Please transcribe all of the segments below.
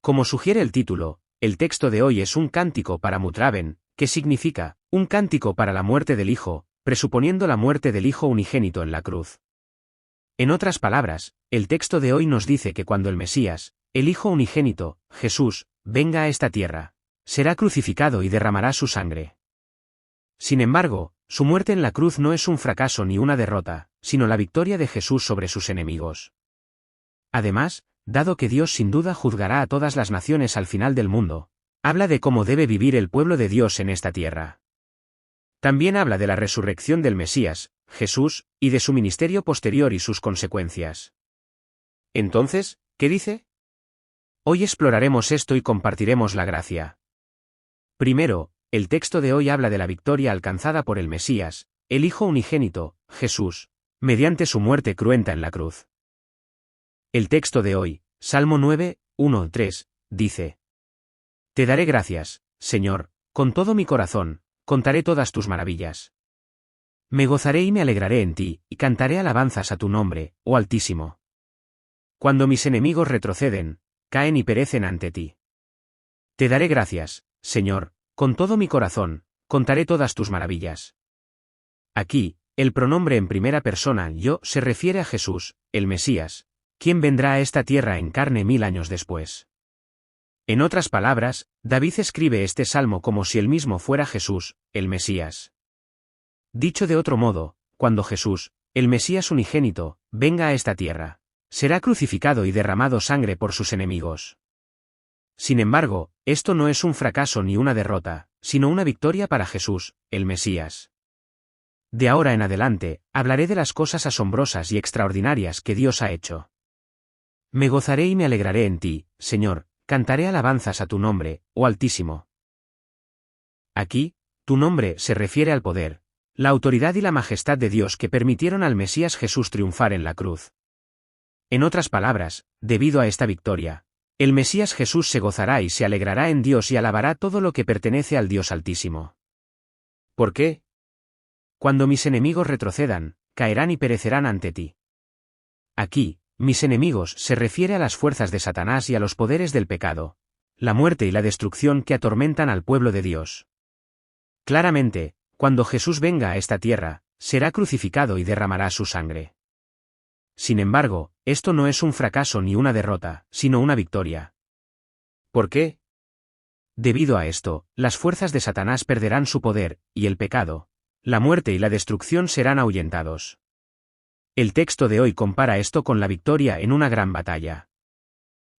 Como sugiere el título, el texto de hoy es un cántico para Mutraben, que significa, un cántico para la muerte del Hijo, presuponiendo la muerte del Hijo unigénito en la cruz. En otras palabras, el texto de hoy nos dice que cuando el Mesías, el Hijo unigénito, Jesús, venga a esta tierra, será crucificado y derramará su sangre. Sin embargo, su muerte en la cruz no es un fracaso ni una derrota, sino la victoria de Jesús sobre sus enemigos. Además, dado que Dios sin duda juzgará a todas las naciones al final del mundo, habla de cómo debe vivir el pueblo de Dios en esta tierra. También habla de la resurrección del Mesías, Jesús, y de su ministerio posterior y sus consecuencias. Entonces, ¿qué dice? Hoy exploraremos esto y compartiremos la gracia. Primero, el texto de hoy habla de la victoria alcanzada por el Mesías, el Hijo unigénito, Jesús, mediante su muerte cruenta en la cruz. El texto de hoy, Salmo 9, 1-3, dice: Te daré gracias, Señor, con todo mi corazón, contaré todas tus maravillas. Me gozaré y me alegraré en ti, y cantaré alabanzas a tu nombre, oh Altísimo. Cuando mis enemigos retroceden, caen y perecen ante ti. Te daré gracias, Señor, con todo mi corazón, contaré todas tus maravillas. Aquí, el pronombre en primera persona yo se refiere a Jesús, el Mesías, quien vendrá a esta tierra en carne 1000 años después. En otras palabras, David escribe este salmo como si él mismo fuera Jesús, el Mesías. Dicho de otro modo, cuando Jesús, el Mesías unigénito, venga a esta tierra, será crucificado y derramado sangre por sus enemigos. Sin embargo, esto no es un fracaso ni una derrota, sino una victoria para Jesús, el Mesías. De ahora en adelante, hablaré de las cosas asombrosas y extraordinarias que Dios ha hecho. Me gozaré y me alegraré en ti, Señor, cantaré alabanzas a tu nombre, oh Altísimo. Aquí, tu nombre se refiere al poder, la autoridad y la majestad de Dios que permitieron al Mesías Jesús triunfar en la cruz. En otras palabras, debido a esta victoria, el Mesías Jesús se gozará y se alegrará en Dios y alabará todo lo que pertenece al Dios Altísimo. ¿Por qué? Cuando mis enemigos retrocedan, caerán y perecerán ante ti. Aquí, mis enemigos se refiere a las fuerzas de Satanás y a los poderes del pecado, la muerte y la destrucción que atormentan al pueblo de Dios. Claramente, cuando Jesús venga a esta tierra, será crucificado y derramará su sangre. Sin embargo, esto no es un fracaso ni una derrota, sino una victoria. ¿Por qué? Debido a esto, las fuerzas de Satanás perderán su poder, y el pecado, la muerte y la destrucción serán ahuyentados. El texto de hoy compara esto con la victoria en una gran batalla.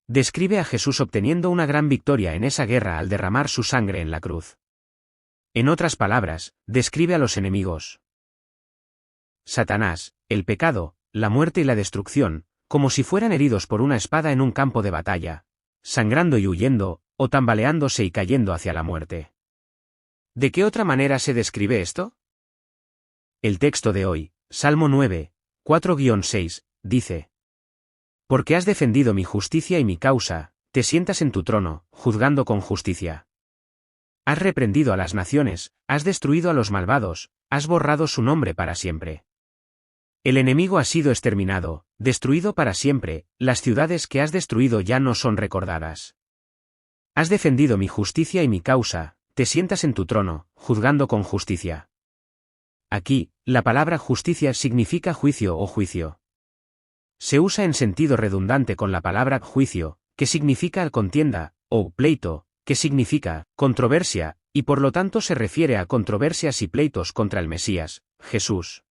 Describe a Jesús obteniendo una gran victoria en esa guerra al derramar su sangre en la cruz. En otras palabras, describe a los enemigos. Satanás, el pecado, la muerte y la destrucción, como si fueran heridos por una espada en un campo de batalla, sangrando y huyendo, o tambaleándose y cayendo hacia la muerte. ¿De qué otra manera se describe esto? El texto de hoy, Salmo 9, 4-6, dice: Porque has defendido mi justicia y mi causa, te sientas en tu trono, juzgando con justicia. Has reprendido a las naciones, has destruido a los malvados, has borrado su nombre para siempre. El enemigo ha sido exterminado, destruido para siempre, las ciudades que has destruido ya no son recordadas. Has defendido mi justicia y mi causa, te sientas en tu trono, juzgando con justicia. Aquí, la palabra justicia significa juicio o juicio. Se usa en sentido redundante con la palabra juicio, que significa contienda, o pleito, que significa controversia, y por lo tanto se refiere a controversias y pleitos contra el Mesías, Jesús.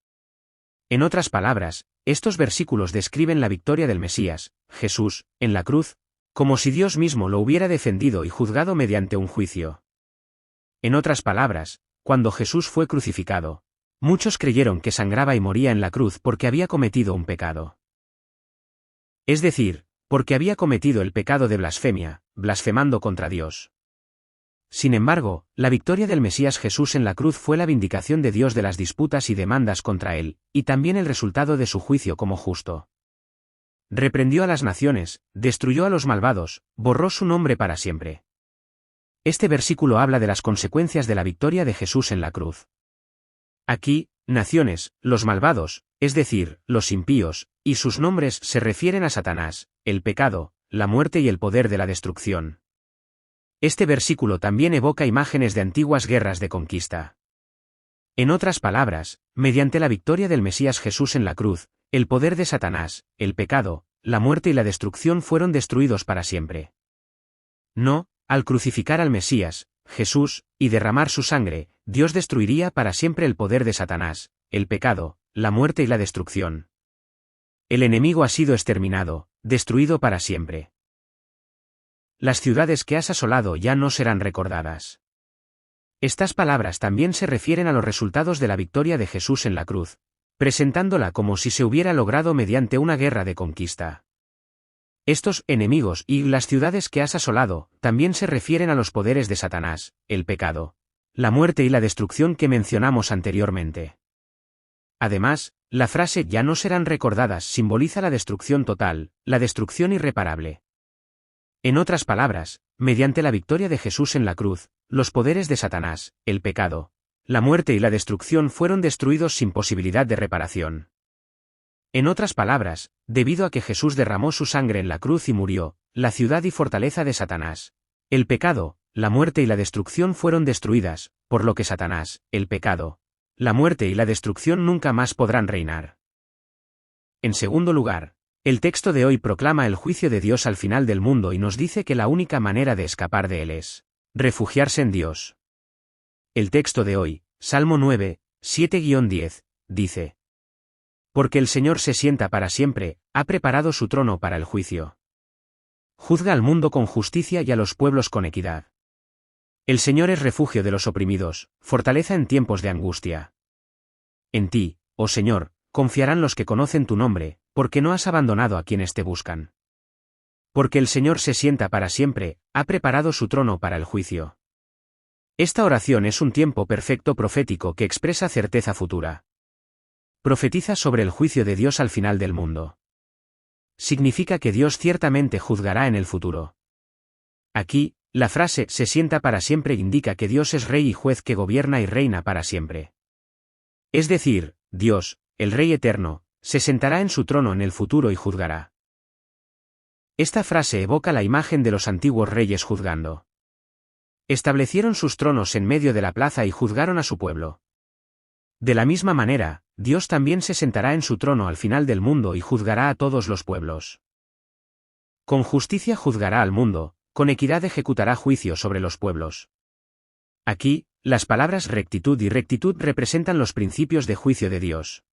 En otras palabras, estos versículos describen la victoria del Mesías, Jesús, en la cruz, como si Dios mismo lo hubiera defendido y juzgado mediante un juicio. En otras palabras, cuando Jesús fue crucificado, muchos creyeron que sangraba y moría en la cruz porque había cometido un pecado. Es decir, porque había cometido el pecado de blasfemia, blasfemando contra Dios. Sin embargo, la victoria del Mesías Jesús en la cruz fue la vindicación de Dios de las disputas y demandas contra él, y también el resultado de su juicio como justo. Reprendió a las naciones, destruyó a los malvados, borró su nombre para siempre. Este versículo habla de las consecuencias de la victoria de Jesús en la cruz. Aquí, naciones, los malvados, es decir, los impíos, y sus nombres se refieren a Satanás, el pecado, la muerte y el poder de la destrucción. Este versículo también evoca imágenes de antiguas guerras de conquista. En otras palabras, mediante la victoria del Mesías Jesús en la cruz, el poder de Satanás, el pecado, la muerte y la destrucción fueron destruidos para siempre. No, al crucificar al Mesías, Jesús, y derramar su sangre, Dios destruiría para siempre el poder de Satanás, el pecado, la muerte y la destrucción. El enemigo ha sido exterminado, destruido para siempre. Las ciudades que has asolado ya no serán recordadas. Estas palabras también se refieren a los resultados de la victoria de Jesús en la cruz, presentándola como si se hubiera logrado mediante una guerra de conquista. Estos enemigos y las ciudades que has asolado también se refieren a los poderes de Satanás, el pecado, la muerte y la destrucción que mencionamos anteriormente. Además, la frase ya no serán recordadas simboliza la destrucción total, la destrucción irreparable. En otras palabras, mediante la victoria de Jesús en la cruz, los poderes de Satanás, el pecado, la muerte y la destrucción fueron destruidos sin posibilidad de reparación. En otras palabras, debido a que Jesús derramó su sangre en la cruz y murió, la ciudad y fortaleza de Satanás, el pecado, la muerte y la destrucción fueron destruidas, por lo que Satanás, el pecado, la muerte y la destrucción nunca más podrán reinar. En segundo lugar, el texto de hoy proclama el juicio de Dios al final del mundo y nos dice que la única manera de escapar de él es refugiarse en Dios. El texto de hoy, Salmo 9, 7-10, dice: Porque el Señor se sienta para siempre, ha preparado su trono para el juicio. Juzga al mundo con justicia y a los pueblos con equidad. El Señor es refugio de los oprimidos, fortaleza en tiempos de angustia. En ti, oh Señor, confiarán los que conocen tu nombre, porque no has abandonado a quienes te buscan. Porque el Señor se sienta para siempre, ha preparado su trono para el juicio. Esta oración es un tiempo perfecto profético que expresa certeza futura. Profetiza sobre el juicio de Dios al final del mundo. Significa que Dios ciertamente juzgará en el futuro. Aquí, la frase se sienta para siempre indica que Dios es rey y juez que gobierna y reina para siempre. Es decir, Dios, el Rey eterno, se sentará en su trono en el futuro y juzgará. Esta frase evoca la imagen de los antiguos reyes juzgando. Establecieron sus tronos en medio de la plaza y juzgaron a su pueblo. De la misma manera, Dios también se sentará en su trono al final del mundo y juzgará a todos los pueblos. Con justicia juzgará al mundo, con equidad ejecutará juicio sobre los pueblos. Aquí, las palabras rectitud y rectitud representan los principios de juicio de Dios.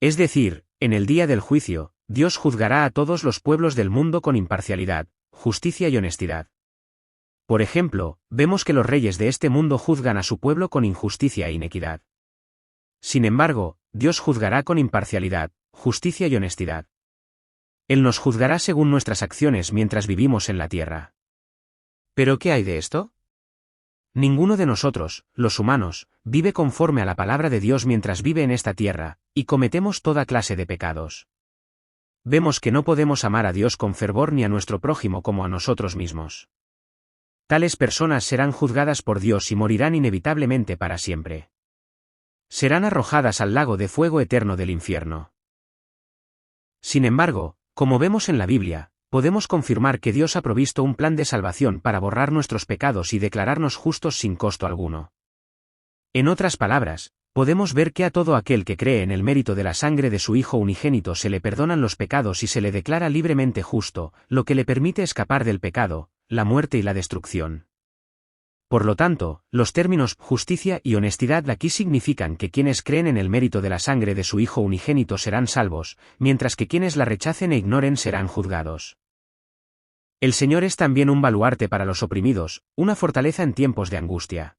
Es decir, en el día del juicio, Dios juzgará a todos los pueblos del mundo con imparcialidad, justicia y honestidad. Por ejemplo, vemos que los reyes de este mundo juzgan a su pueblo con injusticia e inequidad. Sin embargo, Dios juzgará con imparcialidad, justicia y honestidad. Él nos juzgará según nuestras acciones mientras vivimos en la tierra. ¿Pero qué hay de esto? Ninguno de nosotros, los humanos, vive conforme a la palabra de Dios mientras vive en esta tierra, y cometemos toda clase de pecados. Vemos que no podemos amar a Dios con fervor ni a nuestro prójimo como a nosotros mismos. Tales personas serán juzgadas por Dios y morirán inevitablemente para siempre. Serán arrojadas al lago de fuego eterno del infierno. Sin embargo, como vemos en la Biblia, podemos confirmar que Dios ha provisto un plan de salvación para borrar nuestros pecados y declararnos justos sin costo alguno. En otras palabras, podemos ver que a todo aquel que cree en el mérito de la sangre de su Hijo unigénito se le perdonan los pecados y se le declara libremente justo, lo que le permite escapar del pecado, la muerte y la destrucción. Por lo tanto, los términos justicia y honestidad aquí significan que quienes creen en el mérito de la sangre de su Hijo unigénito serán salvos, mientras que quienes la rechacen e ignoren serán juzgados. El Señor es también un baluarte para los oprimidos, una fortaleza en tiempos de angustia.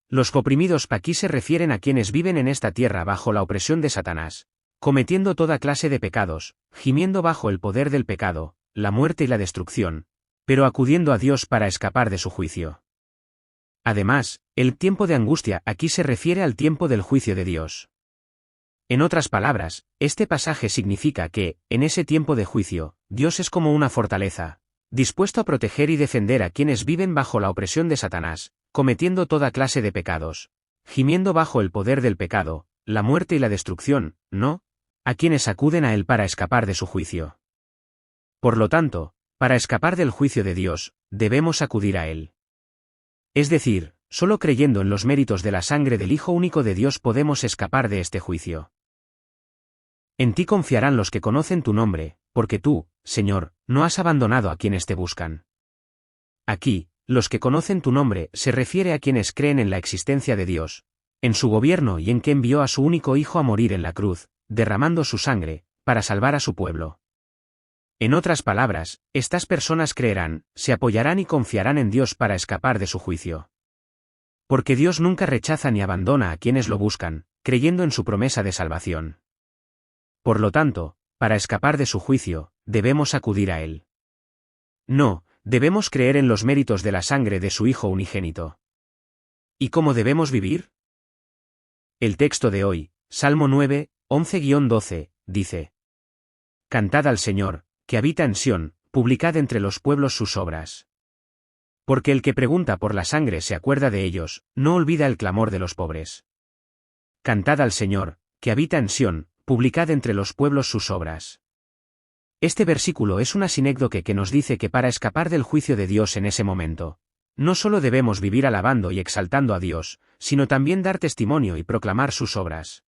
Los oprimidos aquí se refieren a quienes viven en esta tierra bajo la opresión de Satanás, cometiendo toda clase de pecados, gimiendo bajo el poder del pecado, la muerte y la destrucción, pero acudiendo a Dios para escapar de su juicio. Además, el tiempo de angustia aquí se refiere al tiempo del juicio de Dios. En otras palabras, este pasaje significa que, en ese tiempo de juicio, Dios es como una fortaleza, dispuesto a proteger y defender a quienes viven bajo la opresión de Satanás, cometiendo toda clase de pecados, gimiendo bajo el poder del pecado, la muerte y la destrucción, no, a quienes acuden a él para escapar de su juicio. Por lo tanto, para escapar del juicio de Dios, debemos acudir a Él. Es decir, solo creyendo en los méritos de la sangre del Hijo único de Dios podemos escapar de este juicio. En ti confiarán los que conocen tu nombre, porque tú, Señor, no has abandonado a quienes te buscan. Aquí, los que conocen tu nombre se refiere a quienes creen en la existencia de Dios, en su gobierno y en que envió a su único Hijo a morir en la cruz, derramando su sangre, para salvar a su pueblo. En otras palabras, estas personas creerán, se apoyarán y confiarán en Dios para escapar de su juicio. Porque Dios nunca rechaza ni abandona a quienes lo buscan, creyendo en su promesa de salvación. Por lo tanto, para escapar de su juicio, debemos acudir a Él. No, debemos creer en los méritos de la sangre de su Hijo unigénito. ¿Y cómo debemos vivir? El texto de hoy, Salmo 9, 11-12, dice: Cantad al Señor, que habita en Sión, publicad entre los pueblos sus obras. Porque el que pregunta por la sangre se acuerda de ellos, no olvida el clamor de los pobres. Cantad al Señor, que habita en Sión, publicad entre los pueblos sus obras. Este versículo es una sinécdoque que nos dice que para escapar del juicio de Dios en ese momento, no solo debemos vivir alabando y exaltando a Dios, sino también dar testimonio y proclamar sus obras.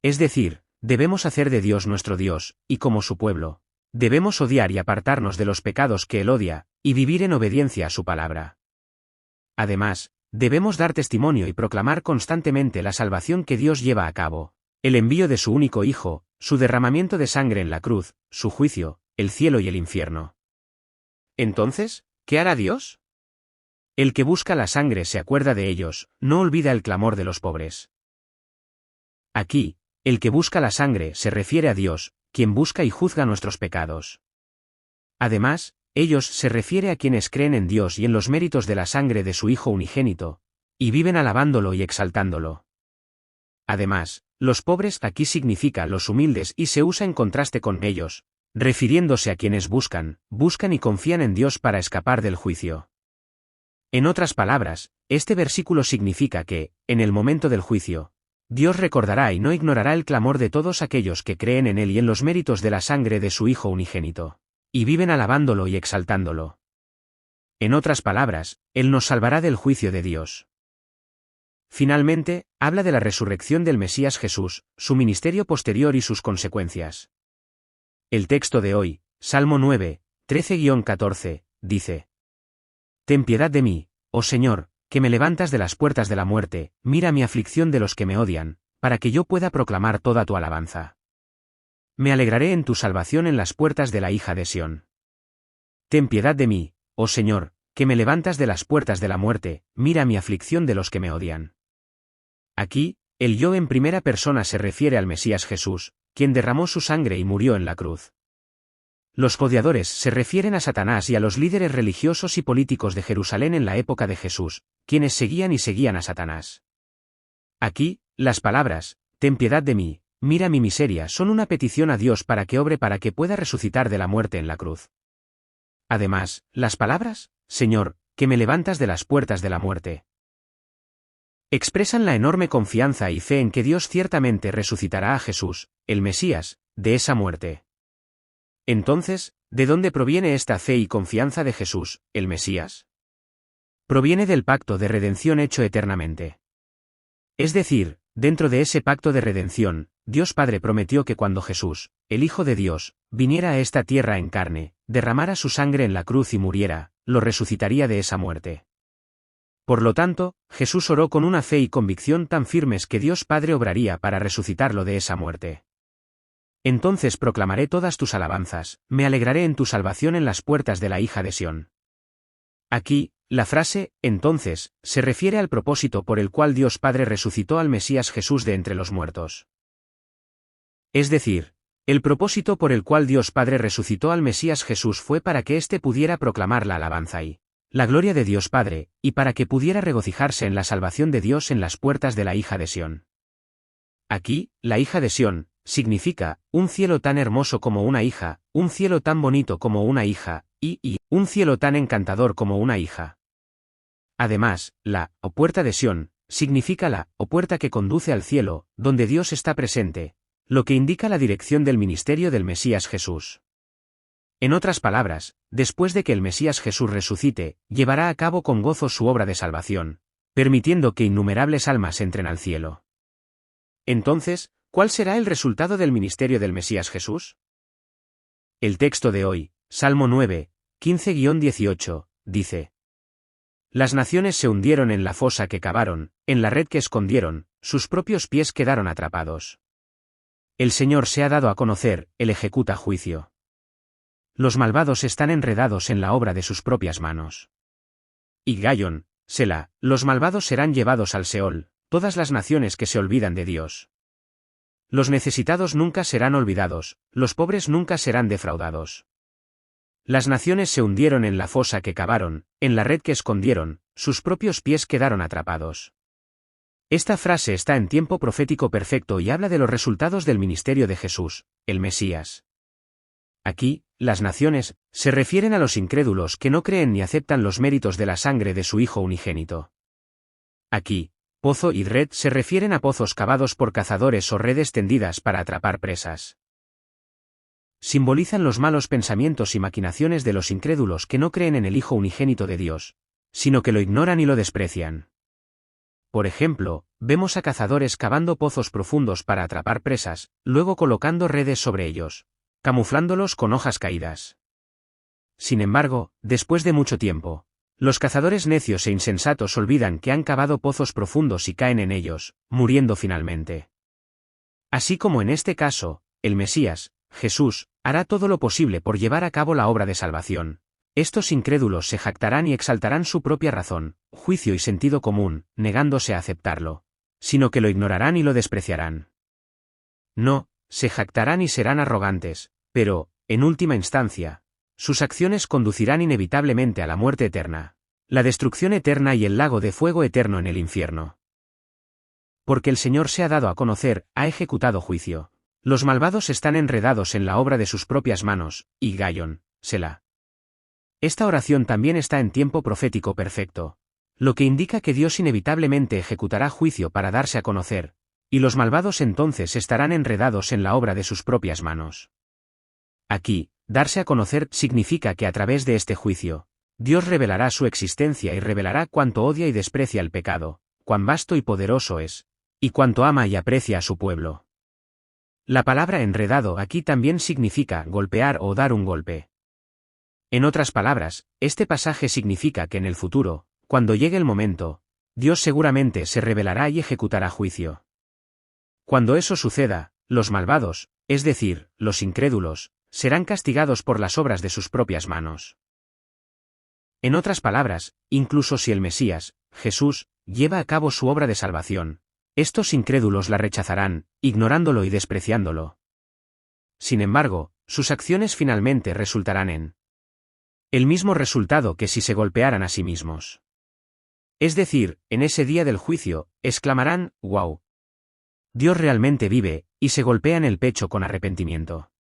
Es decir, debemos hacer de Dios nuestro Dios, y como su pueblo, debemos odiar y apartarnos de los pecados que Él odia, y vivir en obediencia a su palabra. Además, debemos dar testimonio y proclamar constantemente la salvación que Dios lleva a cabo, el envío de su único Hijo, su derramamiento de sangre en la cruz, su juicio, el cielo y el infierno. Entonces, ¿qué hará Dios? El que busca la sangre se acuerda de ellos, no olvida el clamor de los pobres. Aquí, el que busca la sangre se refiere a Dios, quien busca y juzga nuestros pecados. Además, ellos se refiere a quienes creen en Dios y en los méritos de la sangre de su Hijo unigénito, y viven alabándolo y exaltándolo. Además, los pobres aquí significa los humildes y se usa en contraste con ellos, refiriéndose a quienes buscan y confían en Dios para escapar del juicio. En otras palabras, este versículo significa que, en el momento del juicio, Dios recordará y no ignorará el clamor de todos aquellos que creen en Él y en los méritos de la sangre de su Hijo unigénito, y viven alabándolo y exaltándolo. En otras palabras, Él nos salvará del juicio de Dios. Finalmente, habla de la resurrección del Mesías Jesús, su ministerio posterior y sus consecuencias. El texto de hoy, Salmo 9, 13-14, dice: Ten piedad de mí, oh Señor, que me levantas de las puertas de la muerte, mira mi aflicción de los que me odian, para que yo pueda proclamar toda tu alabanza. Me alegraré en tu salvación en las puertas de la hija de Sión. Ten piedad de mí, oh Señor, que me levantas de las puertas de la muerte, mira mi aflicción de los que me odian. Aquí, el yo en primera persona se refiere al Mesías Jesús, quien derramó su sangre y murió en la cruz. Los odiadores se refieren a Satanás y a los líderes religiosos y políticos de Jerusalén en la época de Jesús, quienes seguían a Satanás. Aquí, las palabras, ten piedad de mí, mira mi miseria, son una petición a Dios para que obre para que pueda resucitar de la muerte en la cruz. Además, las palabras, Señor, que me levantas de las puertas de la muerte, expresan la enorme confianza y fe en que Dios ciertamente resucitará a Jesús, el Mesías, de esa muerte. Entonces, ¿de dónde proviene esta fe y confianza de Jesús, el Mesías? Proviene del pacto de redención hecho eternamente. Es decir, dentro de ese pacto de redención, Dios Padre prometió que cuando Jesús, el Hijo de Dios, viniera a esta tierra en carne, derramara su sangre en la cruz y muriera, lo resucitaría de esa muerte. Por lo tanto, Jesús oró con una fe y convicción tan firmes que Dios Padre obraría para resucitarlo de esa muerte. Entonces proclamaré todas tus alabanzas, me alegraré en tu salvación en las puertas de la hija de Sión. Aquí, la frase, entonces, se refiere al propósito por el cual Dios Padre resucitó al Mesías Jesús de entre los muertos. Es decir, el propósito por el cual Dios Padre resucitó al Mesías Jesús fue para que éste pudiera proclamar la alabanza y la gloria de Dios Padre, y para que pudiera regocijarse en la salvación de Dios en las puertas de la hija de Sión. Aquí, la hija de Sión, significa, un cielo tan hermoso como una hija, un cielo tan bonito como una hija, y un cielo tan encantador como una hija. Además, la puerta de Sión, significa la puerta que conduce al cielo, donde Dios está presente, lo que indica la dirección del ministerio del Mesías Jesús. En otras palabras, después de que el Mesías Jesús resucite, llevará a cabo con gozo su obra de salvación, permitiendo que innumerables almas entren al cielo. Entonces, ¿cuál será el resultado del ministerio del Mesías Jesús? El texto de hoy, Salmo 9, 15-18, dice: Las naciones se hundieron en la fosa que cavaron, en la red que escondieron, sus propios pies quedaron atrapados. El Señor se ha dado a conocer, Él ejecuta juicio. Los malvados están enredados en la obra de sus propias manos. Y Gaion, Selah, los malvados serán llevados al Seol, todas las naciones que se olvidan de Dios. Los necesitados nunca serán olvidados, los pobres nunca serán defraudados. Las naciones se hundieron en la fosa que cavaron, en la red que escondieron, sus propios pies quedaron atrapados. Esta frase está en tiempo profético perfecto y habla de los resultados del ministerio de Jesús, el Mesías. Aquí, las naciones, se refieren a los incrédulos que no creen ni aceptan los méritos de la sangre de su Hijo unigénito. Aquí, pozo y red se refieren a pozos cavados por cazadores o redes tendidas para atrapar presas. Simbolizan los malos pensamientos y maquinaciones de los incrédulos que no creen en el Hijo unigénito de Dios, sino que lo ignoran y lo desprecian. Por ejemplo, vemos a cazadores cavando pozos profundos para atrapar presas, luego colocando redes sobre ellos, camuflándolos con hojas caídas. Sin embargo, después de mucho tiempo, los cazadores necios e insensatos olvidan que han cavado pozos profundos y caen en ellos, muriendo finalmente. Así como en este caso, el Mesías, Jesús, hará todo lo posible por llevar a cabo la obra de salvación. Estos incrédulos se jactarán y exaltarán su propia razón, juicio y sentido común, negándose a aceptarlo, sino que lo ignorarán y lo despreciarán. No, se jactarán y serán arrogantes, pero, en última instancia, sus acciones conducirán inevitablemente a la muerte eterna, la destrucción eterna y el lago de fuego eterno en el infierno. Porque el Señor se ha dado a conocer, ha ejecutado juicio. Los malvados están enredados en la obra de sus propias manos, y Gaion, Selah. Esta oración también está en tiempo profético perfecto, lo que indica que Dios inevitablemente ejecutará juicio para darse a conocer, y los malvados entonces estarán enredados en la obra de sus propias manos. Aquí, darse a conocer significa que a través de este juicio, Dios revelará su existencia y revelará cuánto odia y desprecia el pecado, cuán vasto y poderoso es, y cuánto ama y aprecia a su pueblo. La palabra enredado aquí también significa golpear o dar un golpe. En otras palabras, este pasaje significa que en el futuro, cuando llegue el momento, Dios seguramente se revelará y ejecutará juicio. Cuando eso suceda, los malvados, es decir, los incrédulos, serán castigados por las obras de sus propias manos. En otras palabras, incluso si el Mesías, Jesús, lleva a cabo su obra de salvación, estos incrédulos la rechazarán, ignorándolo y despreciándolo. Sin embargo, sus acciones finalmente resultarán en el mismo resultado que si se golpearan a sí mismos. Es decir, en ese día del juicio, exclamarán, «¡Wow! Dios realmente vive», y se golpean el pecho con arrepentimiento.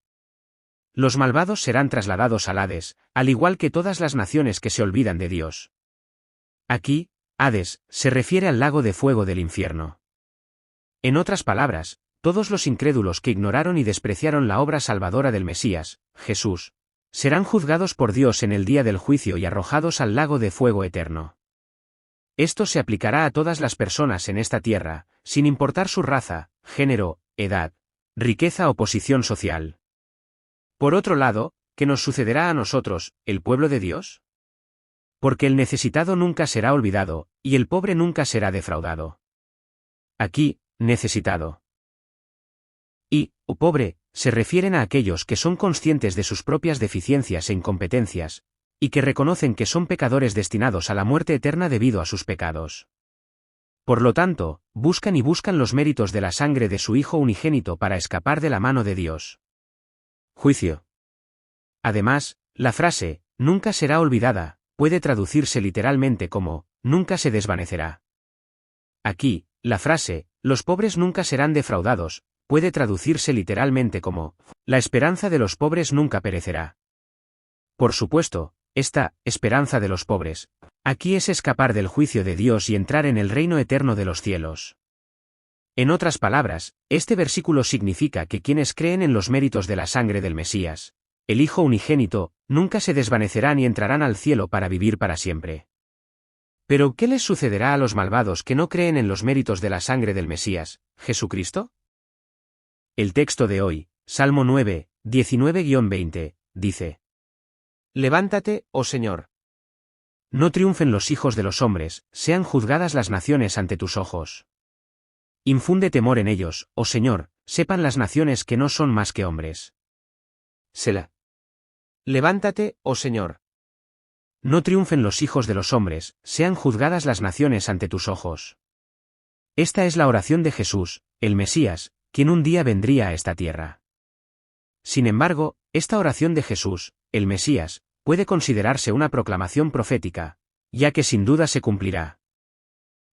Los malvados serán trasladados al Hades, al igual que todas las naciones que se olvidan de Dios. Aquí, Hades, se refiere al lago de fuego del infierno. En otras palabras, todos los incrédulos que ignoraron y despreciaron la obra salvadora del Mesías, Jesús, serán juzgados por Dios en el día del juicio y arrojados al lago de fuego eterno. Esto se aplicará a todas las personas en esta tierra, sin importar su raza, género, edad, riqueza o posición social. Por otro lado, ¿qué nos sucederá a nosotros, el pueblo de Dios? Porque el necesitado nunca será olvidado, y el pobre nunca será defraudado. Aquí, necesitado y pobre, se refieren a aquellos que son conscientes de sus propias deficiencias e incompetencias, y que reconocen que son pecadores destinados a la muerte eterna debido a sus pecados. Por lo tanto, buscan los méritos de la sangre de su Hijo unigénito para escapar de la mano de Dios. Juicio. Además, la frase, nunca será olvidada, puede traducirse literalmente como, nunca se desvanecerá. Aquí, la frase, los pobres nunca serán defraudados, puede traducirse literalmente como, la esperanza de los pobres nunca perecerá. Por supuesto, esta esperanza de los pobres, aquí es escapar del juicio de Dios y entrar en el reino eterno de los cielos. En otras palabras, este versículo significa que quienes creen en los méritos de la sangre del Mesías, el Hijo unigénito, nunca se desvanecerán y entrarán al cielo para vivir para siempre. Pero, ¿qué les sucederá a los malvados que no creen en los méritos de la sangre del Mesías, Jesucristo? El texto de hoy, Salmo 9, 19-20, dice: Levántate, oh Señor. No triunfen los hijos de los hombres, sean juzgadas las naciones ante tus ojos. Infunde temor en ellos, oh Señor, sepan las naciones que no son más que hombres. Selah. Levántate, oh Señor. No triunfen los hijos de los hombres, sean juzgadas las naciones ante tus ojos. Esta es la oración de Jesús, el Mesías, quien un día vendría a esta tierra. Sin embargo, esta oración de Jesús, el Mesías, puede considerarse una proclamación profética, ya que sin duda se cumplirá.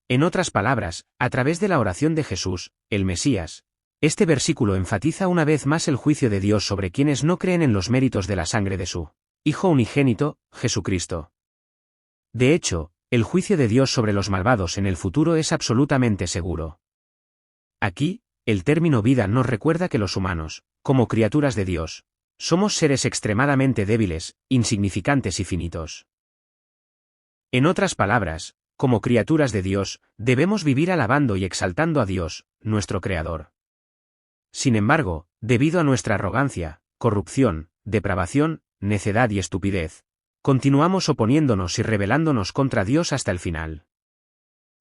En otras palabras, a través de la oración de Jesús, el Mesías, este versículo enfatiza una vez más el juicio de Dios sobre quienes no creen en los méritos de la sangre de su Hijo unigénito, Jesucristo. De hecho, el juicio de Dios sobre los malvados en el futuro es absolutamente seguro. Aquí, el término vida nos recuerda que los humanos, como criaturas de Dios, somos seres extremadamente débiles, insignificantes y finitos. En otras palabras, como criaturas de Dios, debemos vivir alabando y exaltando a Dios, nuestro Creador. Sin embargo, debido a nuestra arrogancia, corrupción, depravación, necedad y estupidez, continuamos oponiéndonos y rebelándonos contra Dios hasta el final.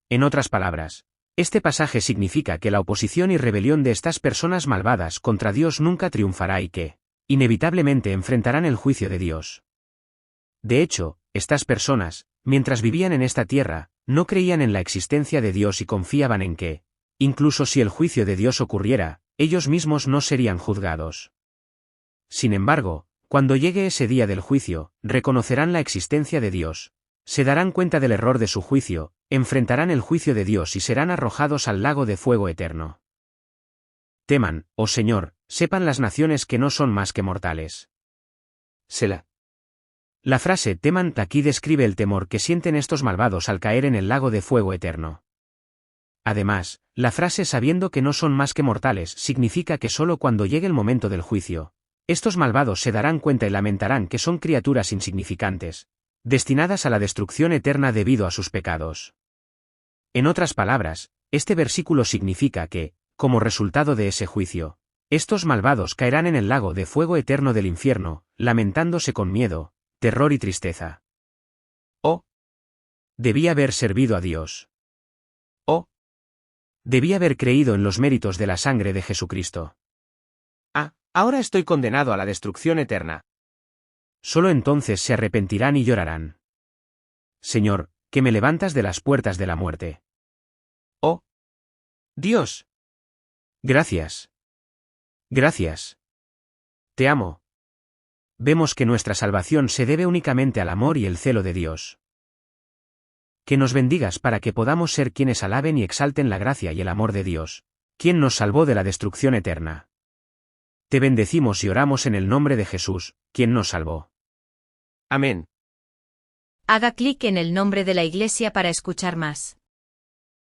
En otras palabras, este pasaje significa que la oposición y rebelión de estas personas malvadas contra Dios nunca triunfará y que, inevitablemente enfrentarán el juicio de Dios. De hecho, estas personas, mientras vivían en esta tierra, no creían en la existencia de Dios y confiaban en que, incluso si el juicio de Dios ocurriera, ellos mismos no serían juzgados. Sin embargo, cuando llegue ese día del juicio, reconocerán la existencia de Dios, se darán cuenta del error de su juicio, enfrentarán el juicio de Dios y serán arrojados al lago de fuego eterno. Teman, oh Señor, sepan las naciones que no son más que mortales. Selah. La frase teman aquí describe el temor que sienten estos malvados al caer en el lago de fuego eterno. Además, la frase sabiendo que no son más que mortales significa que solo cuando llegue el momento del juicio, estos malvados se darán cuenta y lamentarán que son criaturas insignificantes, destinadas a la destrucción eterna debido a sus pecados. En otras palabras, este versículo significa que, como resultado de ese juicio, estos malvados caerán en el lago de fuego eterno del infierno, lamentándose con miedo, terror y tristeza. Oh, debía haber servido a Dios. Oh, debía haber creído en los méritos de la sangre de Jesucristo. Ahora estoy condenado a la destrucción eterna. Solo entonces se arrepentirán y llorarán. Señor, que me levantas de las puertas de la muerte. Oh, Dios. Gracias. Gracias. Te amo. Vemos que nuestra salvación se debe únicamente al amor y el celo de Dios. Que nos bendigas para que podamos ser quienes alaben y exalten la gracia y el amor de Dios, quien nos salvó de la destrucción eterna. Te bendecimos y oramos en el nombre de Jesús, quien nos salvó. Amén. Haga clic en el nombre de la iglesia para escuchar más.